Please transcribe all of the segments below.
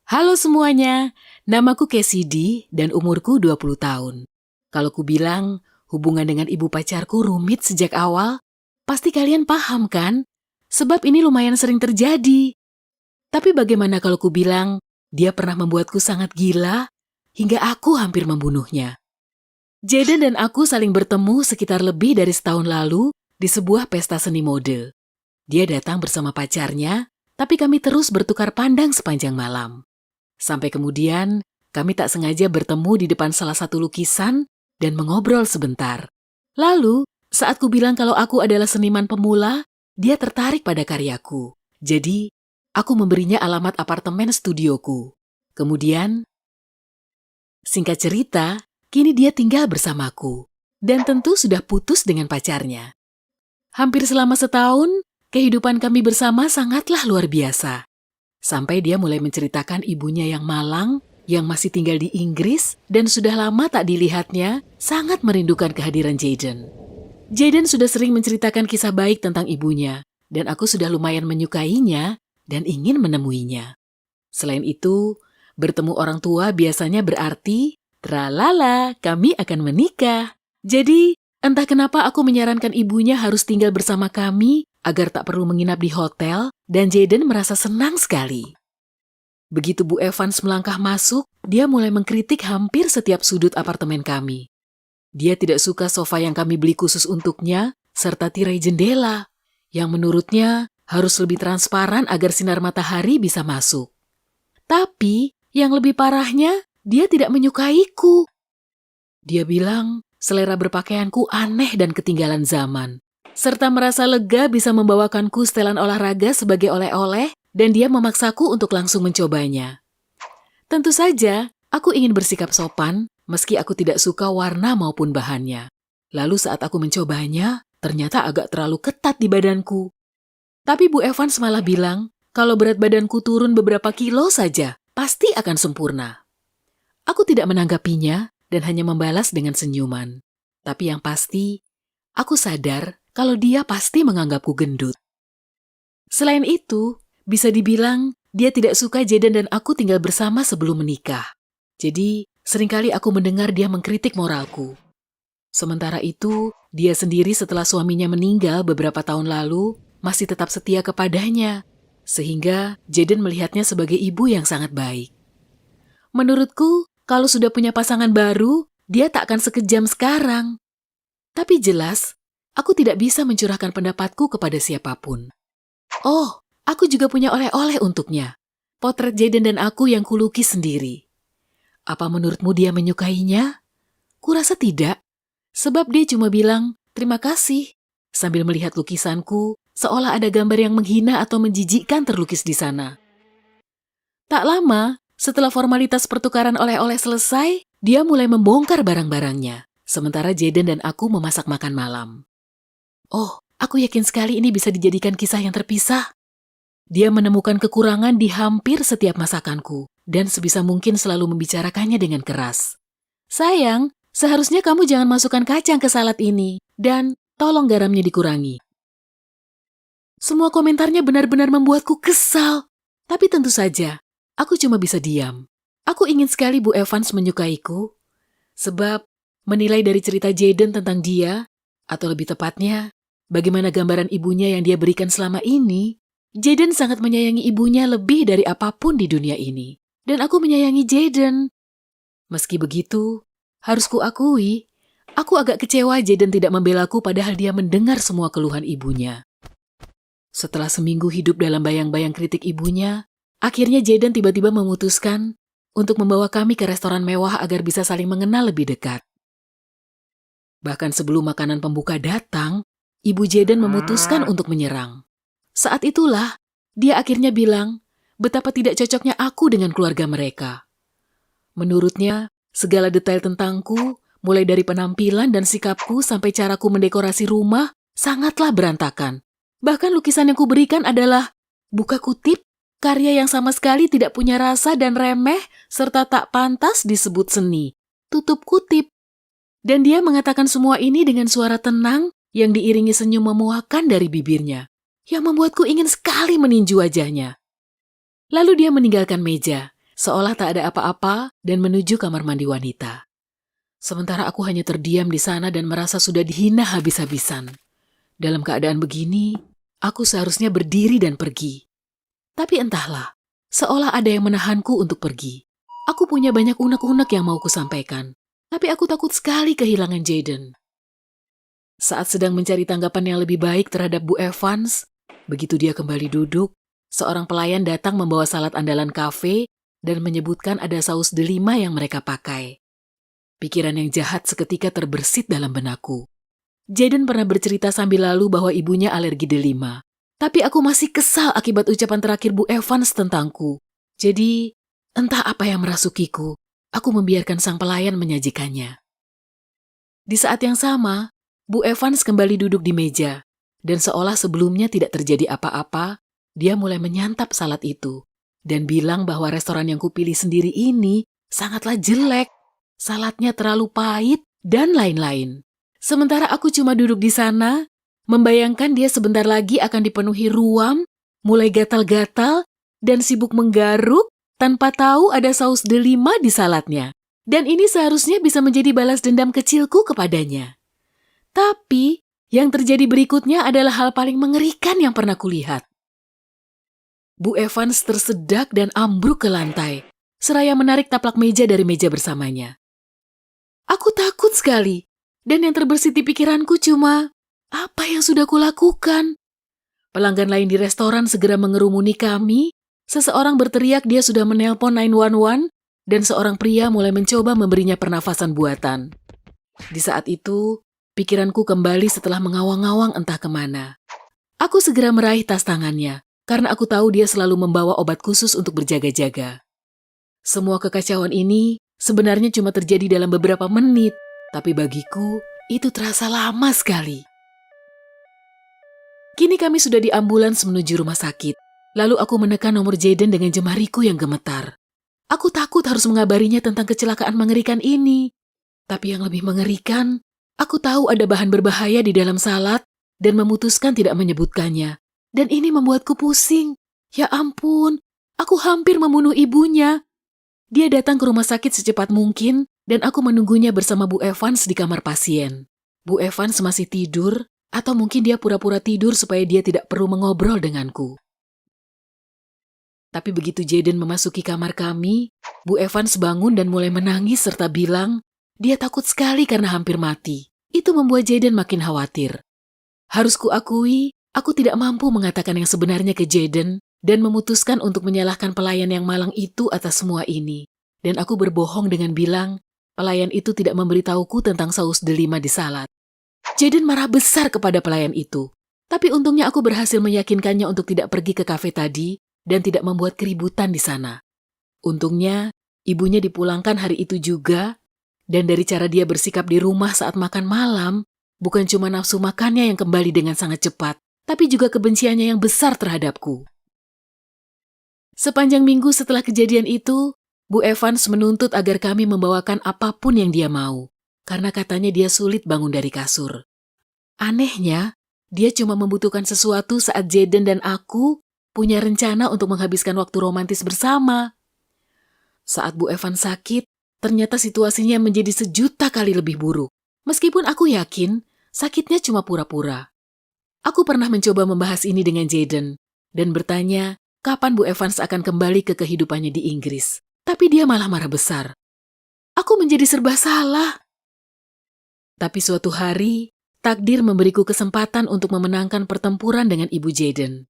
Halo semuanya, namaku Cassidy dan umurku 20 tahun. Kalau ku bilang hubungan dengan ibu pacarku rumit sejak awal, pasti kalian paham kan? Sebab ini lumayan sering terjadi. Tapi bagaimana kalau ku bilang dia pernah membuatku sangat gila hingga aku hampir membunuhnya? Jaden dan aku saling bertemu sekitar lebih dari setahun lalu di sebuah pesta seni mode. Dia datang bersama pacarnya, tapi kami terus bertukar pandang sepanjang malam. Sampai kemudian, kami tak sengaja bertemu di depan salah satu lukisan dan mengobrol sebentar. Lalu, saat ku bilang kalau aku adalah seniman pemula, dia tertarik pada karyaku. Jadi, aku memberinya alamat apartemen studioku. Kemudian, singkat cerita, kini dia tinggal bersamaku. Dan tentu sudah putus dengan pacarnya. Hampir selama setahun, kehidupan kami bersama sangatlah luar biasa. Sampai dia mulai menceritakan ibunya yang malang, yang masih tinggal di Inggris, dan sudah lama tak dilihatnya, sangat merindukan kehadiran Jaden. Jaden sudah sering menceritakan kisah baik tentang ibunya, dan aku sudah lumayan menyukainya dan ingin menemuinya. Selain itu, bertemu orang tua biasanya berarti, tralala, kami akan menikah. Jadi, entah kenapa aku menyarankan ibunya harus tinggal bersama kami, agar tak perlu menginap di hotel, dan Jaden merasa senang sekali. Begitu Bu Evans melangkah masuk, dia mulai mengkritik hampir setiap sudut apartemen kami. Dia tidak suka sofa yang kami beli khusus untuknya, serta tirai jendela, yang menurutnya harus lebih transparan agar sinar matahari bisa masuk. Tapi, yang lebih parahnya, dia tidak menyukaiku. Dia bilang, selera berpakaianku aneh dan ketinggalan zaman. Serta merasa lega bisa membawakanku setelan olahraga sebagai oleh-oleh dan dia memaksaku untuk langsung mencobanya. Tentu saja, aku ingin bersikap sopan meski aku tidak suka warna maupun bahannya. Lalu saat aku mencobanya, ternyata agak terlalu ketat di badanku. Tapi Bu Evans malah bilang, kalau berat badanku turun beberapa kilo saja, pasti akan sempurna. Aku tidak menanggapinya dan hanya membalas dengan senyuman. Tapi yang pasti, aku sadar kalau dia pasti menganggapku gendut. Selain itu, bisa dibilang dia tidak suka Jaden dan aku tinggal bersama sebelum menikah. Jadi, seringkali aku mendengar dia mengkritik moralku. Sementara itu, dia sendiri setelah suaminya meninggal beberapa tahun lalu, masih tetap setia kepadanya. Sehingga Jaden melihatnya sebagai ibu yang sangat baik. Menurutku, kalau sudah punya pasangan baru, dia tak akan sekejam sekarang. Tapi jelas, aku tidak bisa mencurahkan pendapatku kepada siapapun. Oh, aku juga punya oleh-oleh untuknya. Potret Jaden dan aku yang kulukis sendiri. Apa menurutmu dia menyukainya? Kurasa tidak. Sebab dia cuma bilang, terima kasih. Sambil melihat lukisanku, seolah ada gambar yang menghina atau menjijikkan terlukis di sana. Tak lama, setelah formalitas pertukaran oleh-oleh selesai, dia mulai membongkar barang-barangnya. Sementara Jaden dan aku memasak makan malam. Oh, aku yakin sekali ini bisa dijadikan kisah yang terpisah. Dia menemukan kekurangan di hampir setiap masakanku, dan sebisa mungkin selalu membicarakannya dengan keras. Sayang, seharusnya kamu jangan masukkan kacang ke salad ini, dan tolong garamnya dikurangi. Semua komentarnya benar-benar membuatku kesal. Tapi tentu saja, aku cuma bisa diam. Aku ingin sekali Bu Evans menyukaiku, sebab menilai dari cerita Jaden tentang dia, atau lebih tepatnya, bagaimana gambaran ibunya yang dia berikan selama ini, Jaden sangat menyayangi ibunya lebih dari apapun di dunia ini. Dan aku menyayangi Jaden. Meski begitu, harus kuakui, aku agak kecewa Jaden tidak membelaku padahal dia mendengar semua keluhan ibunya. Setelah seminggu hidup dalam bayang-bayang kritik ibunya, akhirnya Jaden tiba-tiba memutuskan untuk membawa kami ke restoran mewah agar bisa saling mengenal lebih dekat. Bahkan sebelum makanan pembuka datang, ibu Jaden memutuskan untuk menyerang. Saat itulah, dia akhirnya bilang betapa tidak cocoknya aku dengan keluarga mereka. Menurutnya, segala detail tentangku, mulai dari penampilan dan sikapku sampai caraku mendekorasi rumah, sangatlah berantakan. Bahkan lukisan yang kuberikan adalah, buka kutip, karya yang sama sekali tidak punya rasa dan remeh, serta tak pantas disebut seni. Tutup kutip. Dan dia mengatakan semua ini dengan suara tenang yang diiringi senyum memuakan dari bibirnya, yang membuatku ingin sekali meninju wajahnya. Lalu dia meninggalkan meja, seolah tak ada apa-apa dan menuju kamar mandi wanita. Sementara aku hanya terdiam di sana dan merasa sudah dihina habis-habisan. Dalam keadaan begini, aku seharusnya berdiri dan pergi. Tapi entahlah, seolah ada yang menahanku untuk pergi. Aku punya banyak unek-unek yang mau kusampaikan, tapi aku takut sekali kehilangan Jayden. Saat sedang mencari tanggapan yang lebih baik terhadap Bu Evans, begitu dia kembali duduk, seorang pelayan datang membawa salad andalan kafe dan menyebutkan ada saus delima yang mereka pakai. Pikiran yang jahat seketika terbersit dalam benakku. Jayden pernah bercerita sambil lalu bahwa ibunya alergi delima. Tapi aku masih kesal akibat ucapan terakhir Bu Evans tentangku. Jadi, entah apa yang merasukiku, aku membiarkan sang pelayan menyajikannya. Di saat yang sama, Bu Evans kembali duduk di meja, dan seolah sebelumnya tidak terjadi apa-apa, dia mulai menyantap salad itu, dan bilang bahwa restoran yang kupilih sendiri ini sangatlah jelek, saladnya terlalu pahit, dan lain-lain. Sementara aku cuma duduk di sana, membayangkan dia sebentar lagi akan dipenuhi ruam, mulai gatal-gatal, dan sibuk menggaruk tanpa tahu ada saus delima di saladnya. Dan ini seharusnya bisa menjadi balas dendam kecilku kepadanya. Tapi, yang terjadi berikutnya adalah hal paling mengerikan yang pernah kulihat. Bu Evans tersedak dan ambruk ke lantai, seraya menarik taplak meja dari meja bersamanya. Aku takut sekali. Dan yang terbersit di pikiranku cuma, apa yang sudah kulakukan? Pelanggan lain di restoran segera mengerumuni kami, seseorang berteriak dia sudah menelpon 911, dan seorang pria mulai mencoba memberinya pernafasan buatan. Di saat itu, pikiranku kembali setelah mengawang-awang entah kemana. Aku segera meraih tas tangannya, karena aku tahu dia selalu membawa obat khusus untuk berjaga-jaga. Semua kekacauan ini sebenarnya cuma terjadi dalam beberapa menit, tapi bagiku, itu terasa lama sekali. Kini kami sudah di ambulans menuju rumah sakit. Lalu aku menekan nomor Jayden dengan jemariku yang gemetar. Aku takut harus mengabarinya tentang kecelakaan mengerikan ini. Tapi yang lebih mengerikan, aku tahu ada bahan berbahaya di dalam salad dan memutuskan tidak menyebutkannya. Dan ini membuatku pusing. Ya ampun, aku hampir membunuh ibunya. Dia datang ke rumah sakit secepat mungkin, dan aku menunggunya bersama Bu Evans di kamar pasien. Bu Evans masih tidur, atau mungkin dia pura-pura tidur supaya dia tidak perlu mengobrol denganku. Tapi begitu Jayden memasuki kamar kami, Bu Evans bangun dan mulai menangis serta bilang, dia takut sekali karena hampir mati. Itu membuat Jayden makin khawatir. Harus kuakui, aku tidak mampu mengatakan yang sebenarnya ke Jayden, dan memutuskan untuk menyalahkan pelayan yang malang itu atas semua ini. Dan aku berbohong dengan bilang, pelayan itu tidak memberitahuku tentang saus delima di salad. Jayden marah besar kepada pelayan itu. Tapi untungnya aku berhasil meyakinkannya untuk tidak pergi ke kafe tadi dan tidak membuat keributan di sana. Untungnya, ibunya dipulangkan hari itu juga, dan dari cara dia bersikap di rumah saat makan malam, bukan cuma nafsu makannya yang kembali dengan sangat cepat, tapi juga kebenciannya yang besar terhadapku. Sepanjang minggu setelah kejadian itu, Bu Evans menuntut agar kami membawakan apapun yang dia mau, karena katanya dia sulit bangun dari kasur. Anehnya, dia cuma membutuhkan sesuatu saat Jayden dan aku punya rencana untuk menghabiskan waktu romantis bersama. Saat Bu Evans sakit, ternyata situasinya menjadi sejuta kali lebih buruk. Meskipun aku yakin, sakitnya cuma pura-pura. Aku pernah mencoba membahas ini dengan Jayden, dan bertanya kapan Bu Evans akan kembali ke kehidupannya di Inggris. Tapi dia malah marah besar. Aku menjadi serba salah. Tapi suatu hari, takdir memberiku kesempatan untuk memenangkan pertempuran dengan ibu Jayden.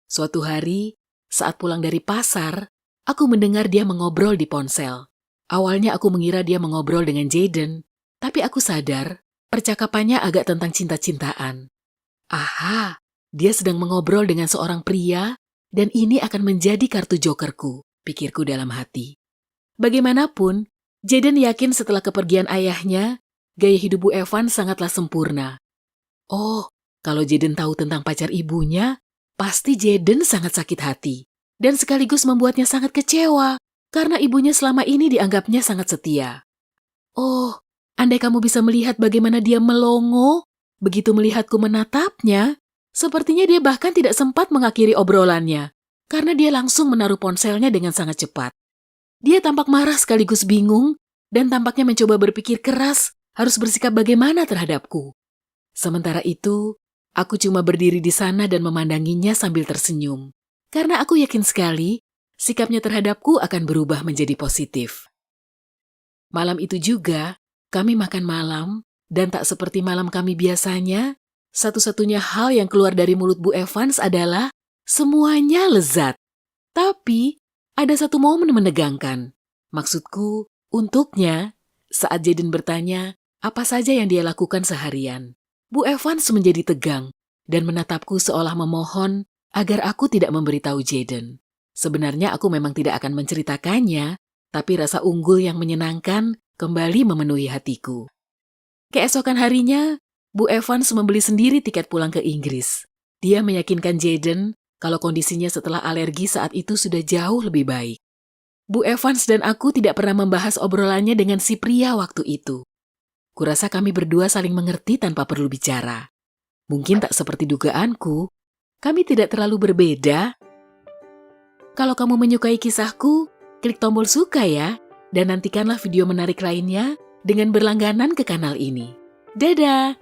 Suatu hari, saat pulang dari pasar, aku mendengar dia mengobrol di ponsel. Awalnya aku mengira dia mengobrol dengan Jayden, tapi aku sadar percakapannya agak tentang cinta-cintaan. Aha, dia sedang mengobrol dengan seorang pria, dan ini akan menjadi kartu jokerku, pikirku dalam hati. Bagaimanapun, Jayden yakin setelah kepergian ayahnya, gaya hidup Bu Evans sangatlah sempurna. Oh, kalau Jayden tahu tentang pacar ibunya, pasti Jayden sangat sakit hati. Dan sekaligus membuatnya sangat kecewa, karena ibunya selama ini dianggapnya sangat setia. Oh, andai kamu bisa melihat bagaimana dia melongo, begitu melihatku menatapnya, sepertinya dia bahkan tidak sempat mengakhiri obrolannya, karena dia langsung menaruh ponselnya dengan sangat cepat. Dia tampak marah sekaligus bingung dan tampaknya mencoba berpikir keras harus bersikap bagaimana terhadapku. Sementara itu, aku cuma berdiri di sana dan memandanginya sambil tersenyum. Karena aku yakin sekali, sikapnya terhadapku akan berubah menjadi positif. Malam itu juga, kami makan malam, dan tak seperti malam kami biasanya, satu-satunya hal yang keluar dari mulut Bu Evans adalah semuanya lezat. Tapi, ada satu momen menegangkan. Maksudku, untuknya, saat Jaden bertanya apa saja yang dia lakukan seharian. Bu Evans menjadi tegang dan menatapku seolah memohon agar aku tidak memberitahu Jaden. Sebenarnya aku memang tidak akan menceritakannya, tapi rasa unggul yang menyenangkan kembali memenuhi hatiku. Keesokan harinya, Bu Evans membeli sendiri tiket pulang ke Inggris. Dia meyakinkan Jaden kalau kondisinya setelah alergi saat itu sudah jauh lebih baik. Bu Evans dan aku tidak pernah membahas obrolannya dengan si pria waktu itu. Kurasa kami berdua saling mengerti tanpa perlu bicara. Mungkin tak seperti dugaanku, kami tidak terlalu berbeda. Kalau kamu menyukai kisahku, klik tombol suka ya, dan nantikanlah video menarik lainnya dengan berlangganan ke kanal ini. Dadah!